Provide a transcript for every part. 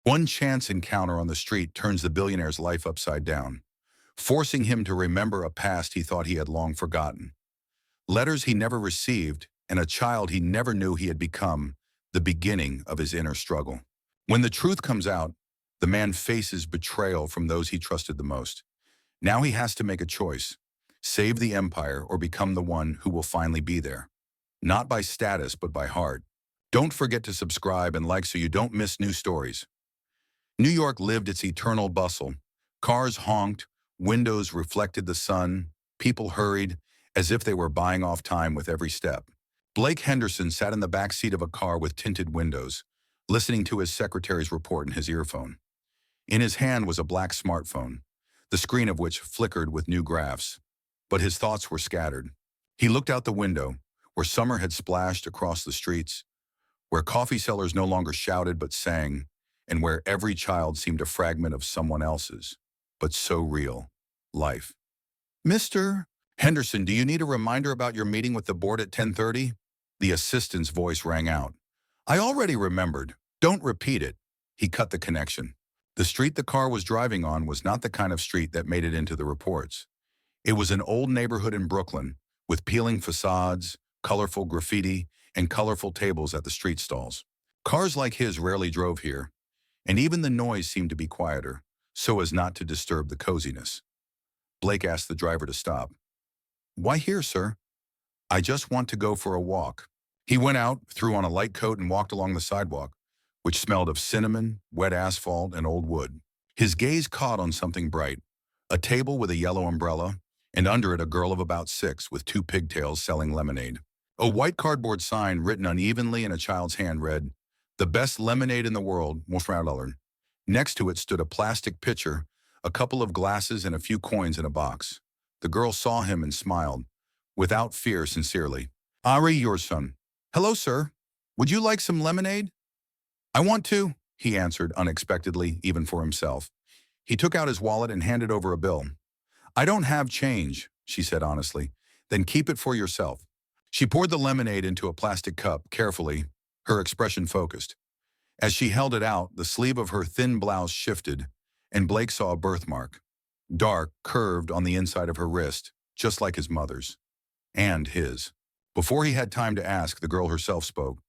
One chance encounter on the street turns the billionaire's life upside down, forcing him to remember a past he thought he had long forgotten. Letters he never received, and a child he never knew he had become, the beginning of his inner struggle. When the truth comes out, the man faces betrayal from those he trusted the most. Now he has to make a choice: save the empire or become the one who will finally be there. Not by status, but by heart. Don't forget to subscribe and like so you don't miss new stories. New York lived its eternal bustle. Cars honked, windows reflected the sun, people hurried, as if they were buying off time with every step. Blake Henderson sat in the back seat of a car with tinted windows, listening to his secretary's report in his earphone. In his hand was a black smartphone, the screen of which flickered with new graphs. But his thoughts were scattered. He looked out the window, where summer had splashed across the streets, where coffee sellers no longer shouted but sang, and where every child seemed a fragment of someone else's, but so real, life. Mr. Henderson, do you need a reminder about your meeting with the board at 10:30? The assistant's voice rang out. I already remembered. Don't repeat it. He cut the connection. The street the car was driving on was not the kind of street that made it into the reports. It was an old neighborhood in Brooklyn, with peeling facades, colorful graffiti, and colorful tables at the street stalls. Cars like his rarely drove here, and even the noise seemed to be quieter, so as not to disturb the coziness. Blake asked the driver to stop. Why here, sir? I just want to go for a walk. He went out, threw on a light coat, and walked along the sidewalk, which smelled of cinnamon, wet asphalt, and old wood. His gaze caught on something bright, a table with a yellow umbrella, and under it a girl of about 6 with 2 pigtails selling lemonade. A white cardboard sign written unevenly in a child's hand read, "The best lemonade in the world, $1." Next to it stood a plastic pitcher, a couple of glasses, and a few coins in a box. The girl saw him and smiled, without fear, sincerely. Ari, your son. Hello, sir. Would you like some lemonade? I want to, he answered unexpectedly, even for himself. He took out his wallet and handed over a bill. I don't have change, she said honestly. Then keep it for yourself. She poured the lemonade into a plastic cup, carefully, her expression focused. As she held it out, the sleeve of her thin blouse shifted, and Blake saw a birthmark. Dark, curved on the inside of her wrist, just like his mother's. And his. Before he had time to ask, the girl herself spoke.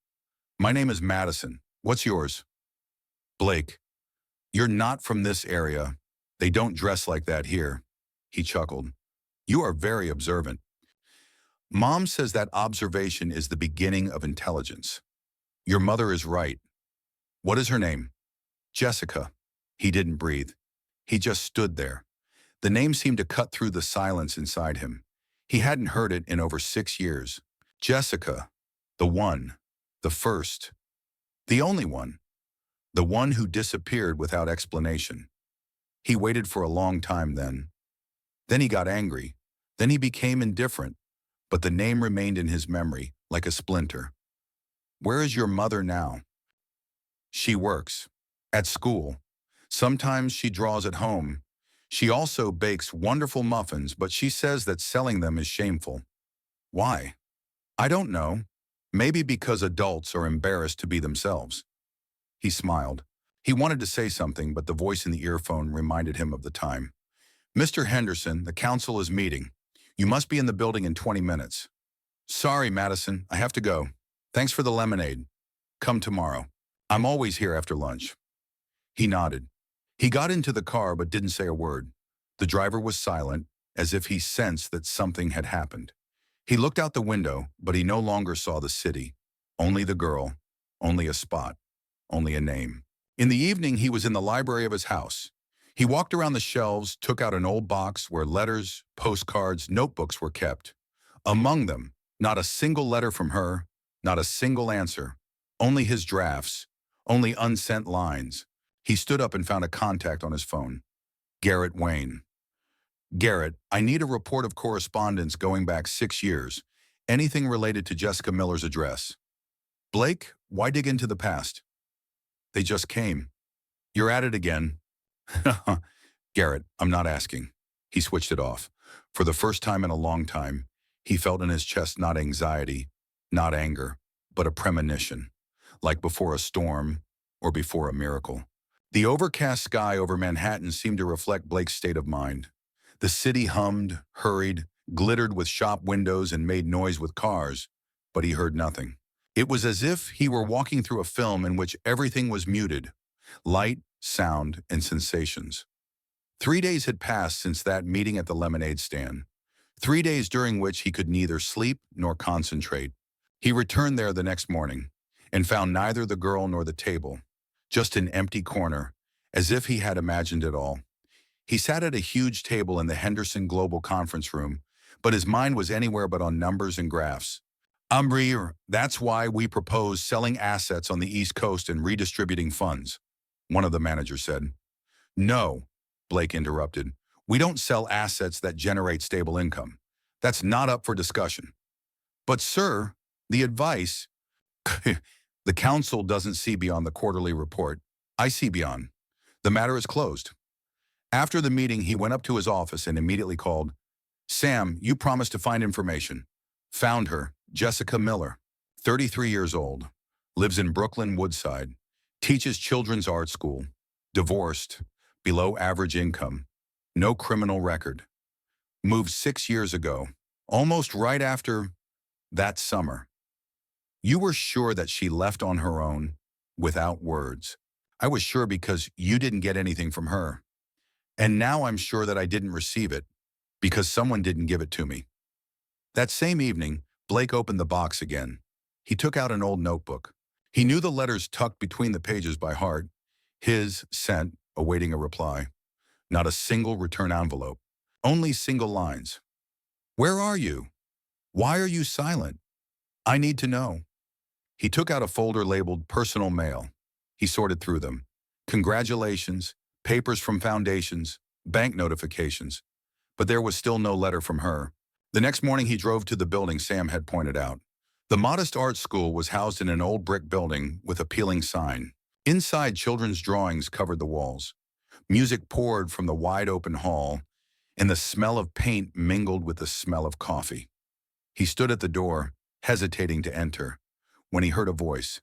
My name is Madison. What's yours? Blake. You're not from this area. They don't dress like that here. He chuckled. You are very observant. Mom says that observation is the beginning of intelligence. Your mother is right. What is her name? Jessica. He didn't breathe. He just stood there. The name seemed to cut through the silence inside him. He hadn't heard it in over 6 years. Jessica. The one. The first. The only one. The one who disappeared without explanation. He waited for a long time then. Then he got angry. Then he became indifferent. But the name remained in his memory, like a splinter. Where is your mother now? She works. At school. Sometimes she draws at home. She also bakes wonderful muffins, but she says that selling them is shameful. Why? I don't know. Maybe because adults are embarrassed to be themselves. He smiled. He wanted to say something, but the voice in the earphone reminded him of the time. Mr. Henderson, the council is meeting. You must be in the building in 20 minutes. Sorry, Madison, I have to go. Thanks for the lemonade. Come tomorrow. I'm always here after lunch. He nodded. He got into the car but didn't say a word. The driver was silent, as if he sensed that something had happened. He looked out the window, but he no longer saw the city. Only the girl. Only a spot. Only a name. In the evening, he was in the library of his house. He walked around the shelves, took out an old box where letters, postcards, notebooks were kept. Among them, not a single letter from her, not a single answer. Only his drafts, only unsent lines. He stood up and found a contact on his phone. Garrett Wayne. Garrett, I need a report of correspondence going back 6 years. Anything related to Jessica Miller's address. Blake, why dig into the past? They just came. You're at it again. Garrett, I'm not asking. He switched it off. For the first time in a long time, he felt in his chest not anxiety, not anger, but a premonition, like before a storm or before a miracle. The overcast sky over Manhattan seemed to reflect Blake's state of mind. The city hummed, hurried, glittered with shop windows and made noise with cars, but he heard nothing. It was as if he were walking through a film in which everything was muted, light, sound, and sensations. 3 days had passed since that meeting at the lemonade stand. 3 days during which he could neither sleep nor concentrate. He returned there the next morning and found neither the girl nor the table, just an empty corner, as if he had imagined it all. He sat at a huge table in the Henderson Global Conference Room, but his mind was anywhere but on numbers and graphs. Umri, that's why we propose selling assets on the East Coast and redistributing funds, one of the managers said. No, Blake interrupted. We don't sell assets that generate stable income. That's not up for discussion. But sir, the advice, the council doesn't see beyond the quarterly report. I see beyond. The matter is closed. After the meeting, he went up to his office and immediately called, Sam, you promised to find information. Found her, Jessica Miller, 33 years old, lives in Brooklyn, Woodside, teaches children's art school, divorced, below average income, no criminal record. Moved 6 years ago, almost right after that summer. You were sure that she left on her own, without words. I was sure because you didn't get anything from her. And now I'm sure that I didn't receive it, because someone didn't give it to me. That same evening, Blake opened the box again. He took out an old notebook. He knew the letters tucked between the pages by heart. His, sent, awaiting a reply. Not a single return envelope. Only single lines. Where are you? Why are you silent? I need to know. He took out a folder labeled Personal Mail. He sorted through them. Congratulations, papers from foundations, bank notifications. But there was still no letter from her. The next morning he drove to the building Sam had pointed out. The modest art school was housed in an old brick building with a peeling sign. Inside, children's drawings covered the walls. Music poured from the wide-open hall, and the smell of paint mingled with the smell of coffee. He stood at the door, hesitating to enter, when he heard a voice.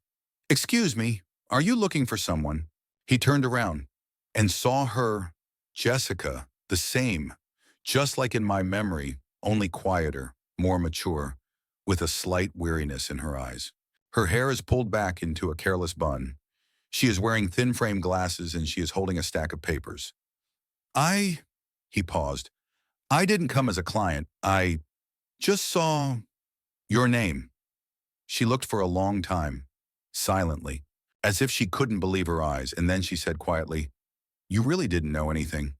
Excuse me, are you looking for someone? He turned around and saw her, Jessica, the same, just like in my memory, only quieter, more mature, with a slight weariness in her eyes. Her hair is pulled back into a careless bun. She is wearing thin-frame glasses and she is holding a stack of papers. He paused. I didn't come as a client. I just saw your name. She looked for a long time, silently, as if she couldn't believe her eyes, and then she said quietly, You really didn't know anything.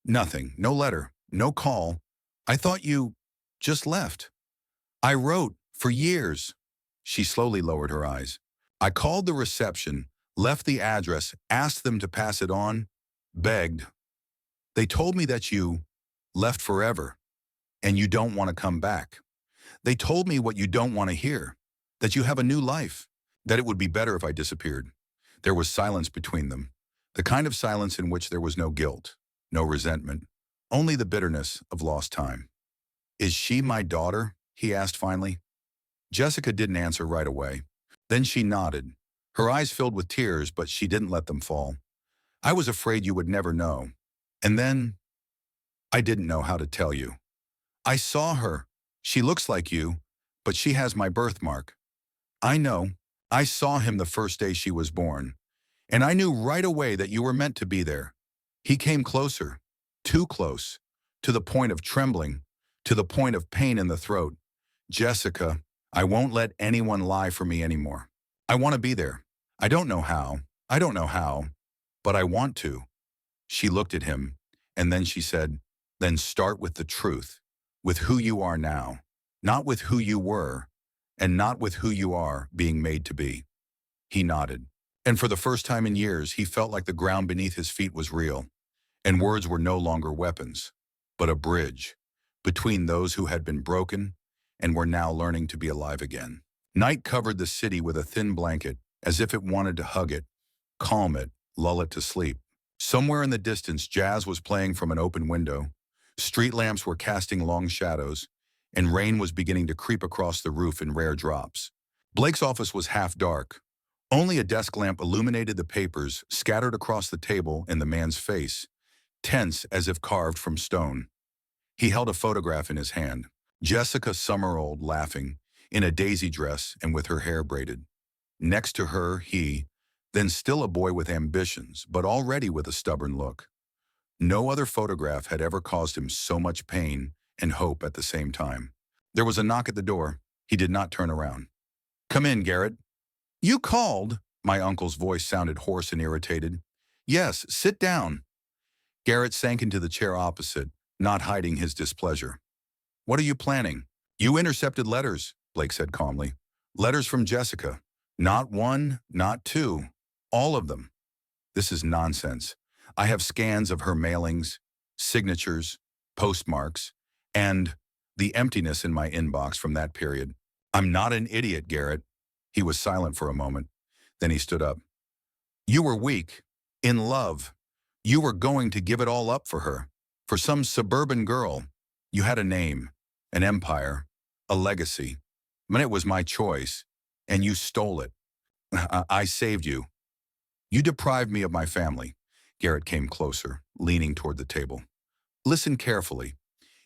Nothing, no letter, no call. I thought you just left. I wrote for years. She slowly lowered her eyes. I called the reception, left the address, asked them to pass it on, begged. They told me that you left forever and you don't want to come back. They told me what you don't want to hear, that you have a new life, that it would be better if I disappeared. There was silence between them, the kind of silence in which there was no guilt, no resentment, only the bitterness of lost time. Is she my daughter? He asked finally. Jessica didn't answer right away. Then she nodded. Her eyes filled with tears, but she didn't let them fall. I was afraid you would never know. And then, I didn't know how to tell you. I saw her. She looks like you, but she has my birthmark. I know. I saw him the first day she was born. And I knew right away that you were meant to be there. He came closer, too close, to the point of trembling, to the point of pain in the throat. Jessica, I won't let anyone lie for me anymore. I want to be there. I don't know how, but I want to. She looked at him, and then she said, Then start with the truth, with who you are now, not with who you were, and not with who you are being made to be. He nodded, and for the first time in years, he felt like the ground beneath his feet was real, and words were no longer weapons, but a bridge between those who had been broken and were now learning to be alive again. Night covered the city with a thin blanket, as if it wanted to hug it, calm it, lull it to sleep. Somewhere in the distance, jazz was playing from an open window. Street lamps were casting long shadows, and rain was beginning to creep across the roof in rare drops. Blake's office was half dark. Only a desk lamp illuminated the papers scattered across the table and the man's face, tense as if carved from stone. He held a photograph in his hand. Jessica Summerold laughing, in a daisy dress and with her hair braided. Next to her, he, then still a boy with ambitions, but already with a stubborn look. No other photograph had ever caused him so much pain and hope at the same time. There was a knock at the door. He did not turn around. "Come in, Garrett." "You called?" My uncle's voice sounded hoarse and irritated. "Yes, sit down." Garrett sank into the chair opposite, not hiding his displeasure. "What are you planning?" "You intercepted letters," Blake said calmly. "Letters from Jessica. Not one, not two. All of them." "This is nonsense. I have scans of her mailings, signatures, postmarks, and the emptiness in my inbox from that period." "I'm not an idiot, Garrett." He was silent for a moment. Then he stood up. "You were weak. In love. You were going to give it all up for her. For some suburban girl. You had a name, an empire, a legacy. But it was my choice. And you stole it. I saved you. You deprived me of my family." Garrett came closer, leaning toward the table. "Listen carefully.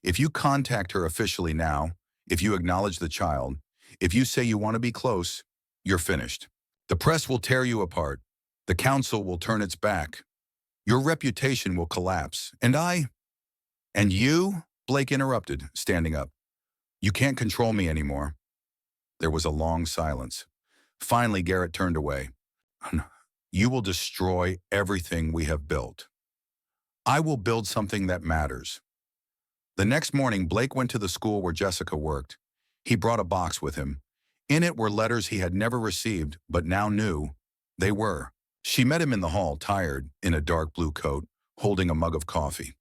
If you contact her officially now, if you acknowledge the child, if you say you want to be close, you're finished. The press will tear you apart. The council will turn its back. Your reputation will collapse. And you," Blake interrupted, standing up. "You can't control me anymore." There was a long silence. Finally, Garrett turned away. "You will destroy everything we have built. I will build something that matters." The next morning, Blake went to the school where Jessica worked. He brought a box with him. In it were letters he had never received, but now knew they were. She met him in the hall, tired, in a dark blue coat, holding a mug of coffee.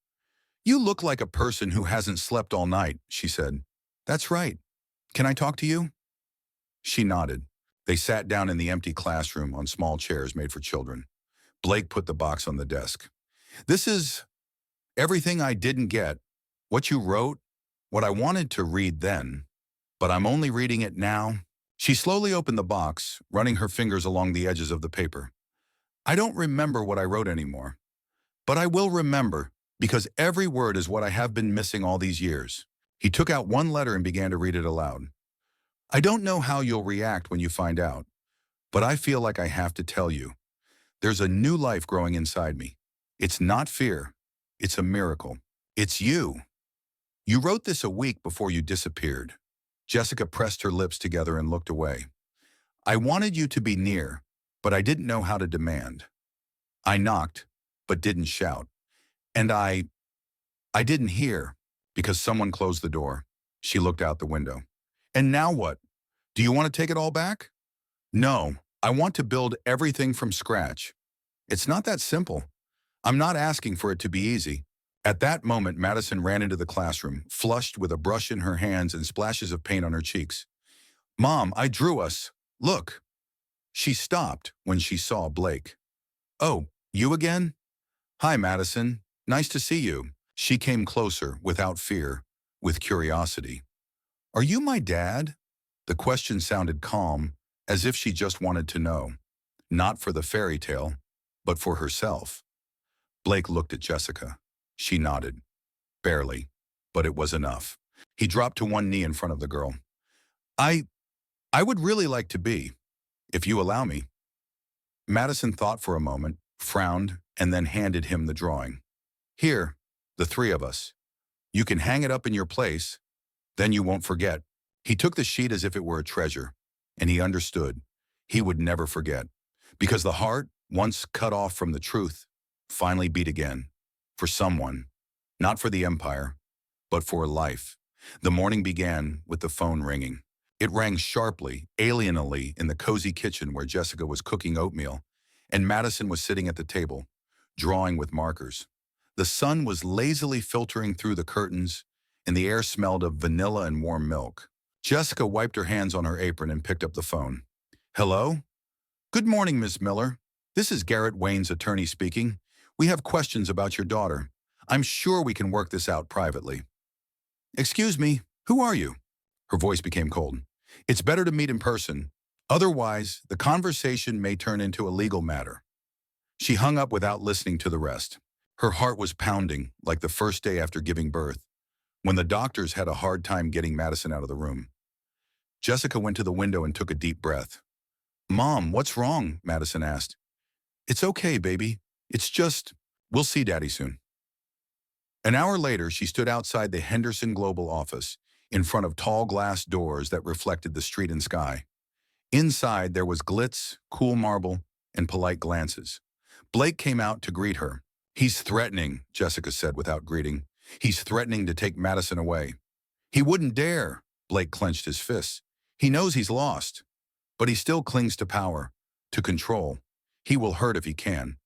"You look like a person who hasn't slept all night," she said. "That's right. Can I talk to you?" She nodded. They sat down in the empty classroom on small chairs made for children. Blake put the box on the desk. "This is everything I didn't get. What you wrote, what I wanted to read then, but I'm only reading it now." She slowly opened the box, running her fingers along the edges of the paper. "I don't remember what I wrote anymore. But I will remember, because every word is what I have been missing all these years." He took out one letter and began to read it aloud. "I don't know how you'll react when you find out, but I feel like I have to tell you. There's a new life growing inside me. It's not fear. It's a miracle. It's you. You wrote this a week before you disappeared." Jessica pressed her lips together and looked away. "I wanted you to be near, but I didn't know how to demand. I knocked, but didn't shout. And I didn't hear, because someone closed the door." She looked out the window. "And now what? Do you want to take it all back?" "No, I want to build everything from scratch. It's not that simple. I'm not asking for it to be easy." At that moment, Madison ran into the classroom, flushed with a brush in her hands and splashes of paint on her cheeks. "Mom, I drew us. Look." She stopped when she saw Blake. "Oh, you again?" "Hi, Madison. Nice to see you." She came closer, without fear, with curiosity. "Are you my dad?" The question sounded calm, as if she just wanted to know. Not for the fairy tale, but for herself. Blake looked at Jessica. She nodded. Barely, but it was enough. He dropped to one knee in front of the girl. I would really like to be, if you allow me." Madison thought for a moment, frowned, and then handed him the drawing. "Here, the three of us. You can hang it up in your place, then you won't forget." He took the sheet as if it were a treasure, and he understood. He would never forget. Because the heart, once cut off from the truth, finally beat again. For someone. Not for the empire, but for life. The morning began with the phone ringing. It rang sharply, alienally in the cozy kitchen where Jessica was cooking oatmeal, and Madison was sitting at the table, drawing with markers. The sun was lazily filtering through the curtains, and the air smelled of vanilla and warm milk. Jessica wiped her hands on her apron and picked up the phone. "Hello? Good morning, Miss Miller. This is Garrett Wayne's attorney speaking. We have questions about your daughter. I'm sure we can work this out privately." "Excuse me, who are you?" Her voice became cold. "It's better to meet in person. Otherwise, the conversation may turn into a legal matter. She hung up without listening to the rest. Her heart was pounding, like the first day after giving birth, when the doctors had a hard time getting Madison out of the room. Jessica went to the window and took a deep breath. "Mom, what's wrong?" Madison asked. "It's okay, baby. It's just, we'll see Daddy soon." An hour later, she stood outside the Henderson Global office, in front of tall glass doors that reflected the street and sky. Inside, there was glitz, cool marble, and polite glances. Blake came out to greet her. "He's threatening," Jessica said without greeting. "He's threatening to take Madison away." "He wouldn't dare." Blake clenched his fists. "He knows he's lost, but he still clings to power, to control. He will hurt if he can.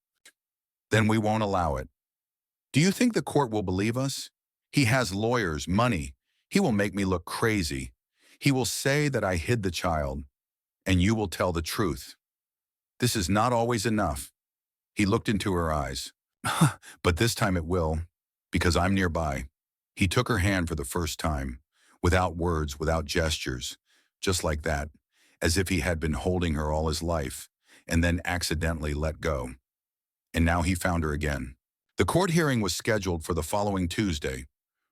Then we won't allow it." "Do you think the court will believe us? He has lawyers, money. He will make me look crazy. He will say that I hid the child, and you will tell the truth. This is not always enough." He looked into her eyes. "But this time it will, because I'm nearby." He took her hand for the first time, without words, without gestures, just like that, as if he had been holding her all his life, and then accidentally let go. And now he found her again. The court hearing was scheduled for the following Tuesday.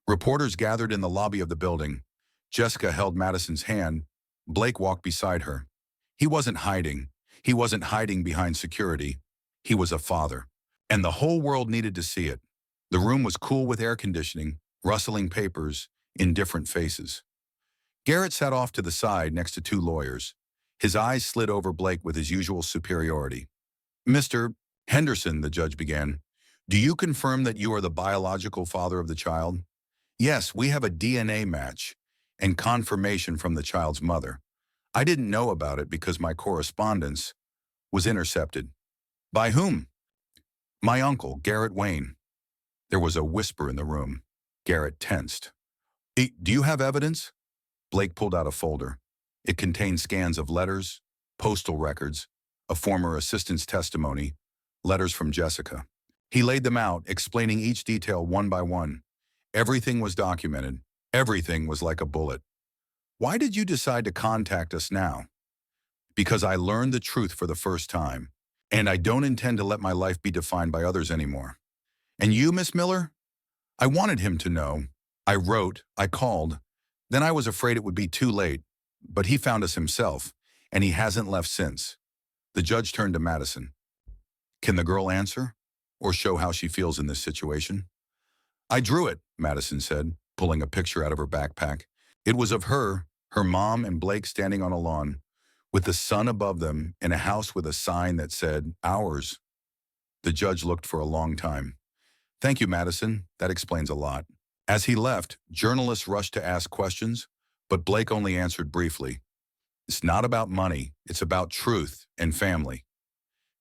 Reporters gathered in the lobby of the building. Jessica held Madison's hand. Blake walked beside her. He wasn't hiding. He wasn't hiding behind security. He was a father. And the whole world needed to see it. The room was cool with air conditioning, rustling papers, indifferent faces. Garrett sat off to the side next to two lawyers. His eyes slid over Blake with his usual superiority. "Mr. Henderson," the judge began, "do you confirm that you are the biological father of the child?" "Yes, we have a DNA match and confirmation from the child's mother. I didn't know about it because my correspondence was intercepted." "By whom?" "My uncle, Garrett Wayne." There was a whisper in the room. Garrett tensed. "Do you have evidence?" Blake pulled out a folder. It contained scans of letters, postal records, a former assistant's testimony, letters from Jessica. He laid them out, explaining each detail one by one. Everything was documented. Everything was like a bullet. "Why did you decide to contact us now?" "Because I learned the truth for the first time, and I don't intend to let my life be defined by others anymore." "And you, Miss Miller?" "I wanted him to know. I wrote, I called. Then I was afraid it would be too late, but he found us himself, and he hasn't left since." The judge turned to Madison. "Can the girl answer, or show how she feels in this situation?" "I drew it," Madison said, pulling a picture out of her backpack. It was of her mom, and Blake standing on a lawn, with the sun above them, in a house with a sign that said, "Ours." The judge looked for a long time. "Thank you, Madison. That explains a lot." As he left, journalists rushed to ask questions, but Blake only answered briefly. "It's not about money. It's about truth and family."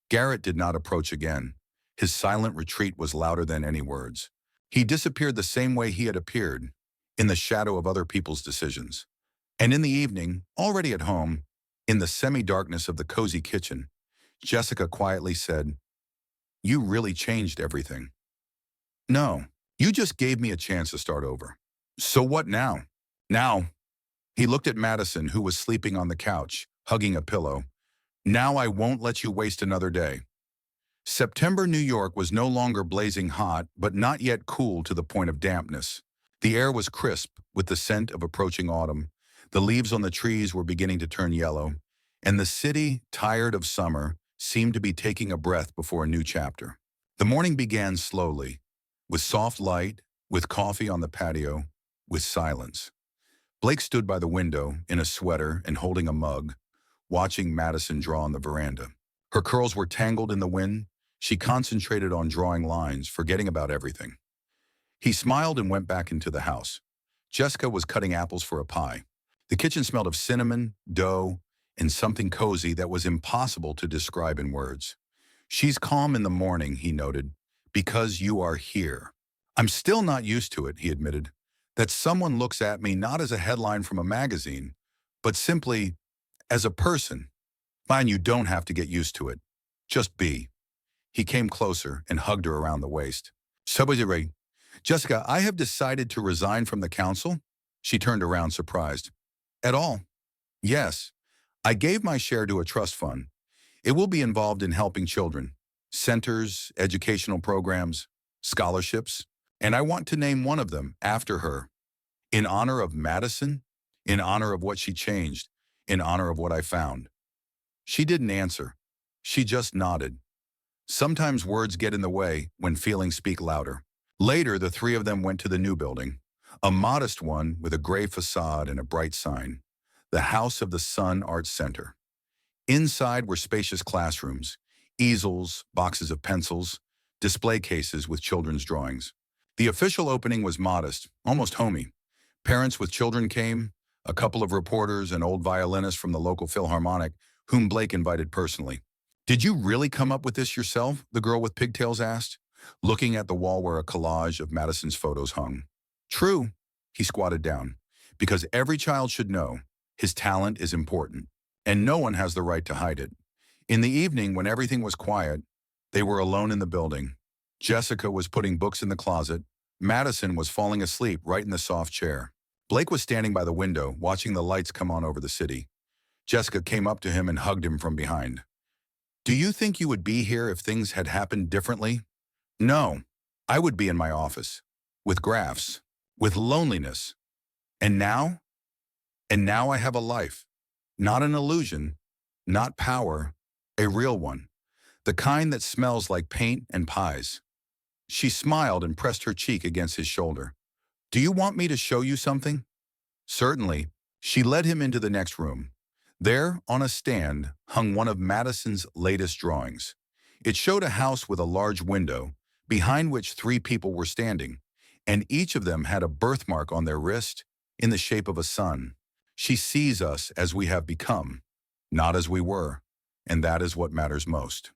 Garrett did not approach again. His silent retreat was louder than any words. He disappeared the same way he had appeared, in the shadow of other people's decisions. And in the evening, already at home, in the semi-darkness of the cozy kitchen, Jessica quietly said, "You really changed everything." "No, you just gave me a chance to start over." "So what now?" "Now," he looked at Madison, who was sleeping on the couch, hugging a pillow. "Now I won't let you waste another day." September New York was no longer blazing hot, but not yet cool to the point of dampness. The air was crisp, with the scent of approaching autumn. The leaves on the trees were beginning to turn yellow, and the city, tired of summer, seemed to be taking a breath before a new chapter. The morning began slowly, with soft light, with coffee on the patio, with silence. Blake stood by the window, in a sweater and holding a mug, watching Madison draw on the veranda. Her curls were tangled in the wind. She concentrated on drawing lines, forgetting about everything. He smiled and went back into the house. Jessica was cutting apples for a pie. The kitchen smelled of cinnamon, dough, and something cozy that was impossible to describe in words. "She's calm in the morning," he noted, "because you are here." "I'm still not used to it," he admitted. "That someone looks at me not as a headline from a magazine, but simply as a person." "Fine, you don't have to get used to it. Just be." He came closer and hugged her around the waist. "Subway, Jessica, I have decided to resign from the council." She turned around, surprised. "At all?" "Yes. I gave my share to a trust fund. It will be involved in helping children, centers, educational programs, scholarships, and I want to name one of them after her. In honor of Madison, in honor of what she changed, in honor of what I found. She didn't answer. She just nodded. Sometimes words get in the way when feelings speak louder. Later, the three of them went to the new building, a modest one with a gray facade and a bright sign, the House of the Sun Arts Center. Inside were spacious classrooms, easels, boxes of pencils, display cases with children's drawings. The official opening was modest, almost homey. Parents with children came, a couple of reporters, and old violinists from the local Philharmonic, whom Blake invited personally. Did you really come up with this yourself? The girl with pigtails asked, looking at the wall where a collage of Madison's photos hung. True, he squatted down, because every child should know his talent is important, and no one has the right to hide it. In the evening, when everything was quiet, they were alone in the building. Jessica was putting books in the closet. Madison was falling asleep right in the soft chair. Blake was standing by the window, watching the lights come on over the city. Jessica came up to him and hugged him from behind. Do you think you would be here if things had happened differently? No, I would be in my office, with graphs, with loneliness. And now? And now I have a life. Not an illusion, not power, a real one. The kind that smells like paint and pies. She smiled and pressed her cheek against his shoulder. Do you want me to show you something? Certainly. She led him into the next room. There, on a stand, hung one of Madison's latest drawings. It showed a house with a large window, behind which three people were standing, and each of them had a birthmark on their wrist in the shape of a sun. She sees us as we have become, not as we were, and that is what matters most.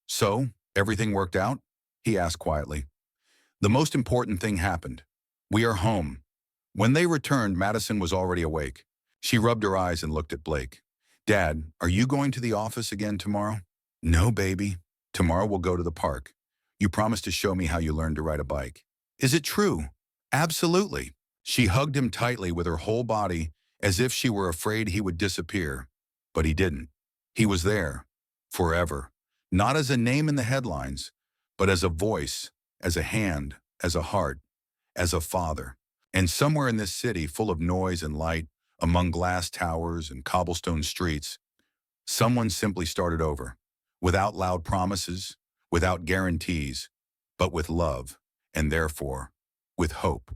So, everything worked out? He asked quietly. The most important thing happened. We are home. When they returned, Madison was already awake. She rubbed her eyes and looked at Blake. Dad, are you going to the office again tomorrow? No, baby. Tomorrow we'll go to the park. You promised to show me how you learned to ride a bike. Is it true? Absolutely. She hugged him tightly with her whole body as if she were afraid he would disappear. But he didn't. He was there. Forever. Not as a name in the headlines, but as a voice, as a hand, as a heart, as a father. And somewhere in this city full of noise and light, among glass towers and cobblestone streets, someone simply started over, without loud promises, without guarantees, but with love, and therefore, with hope.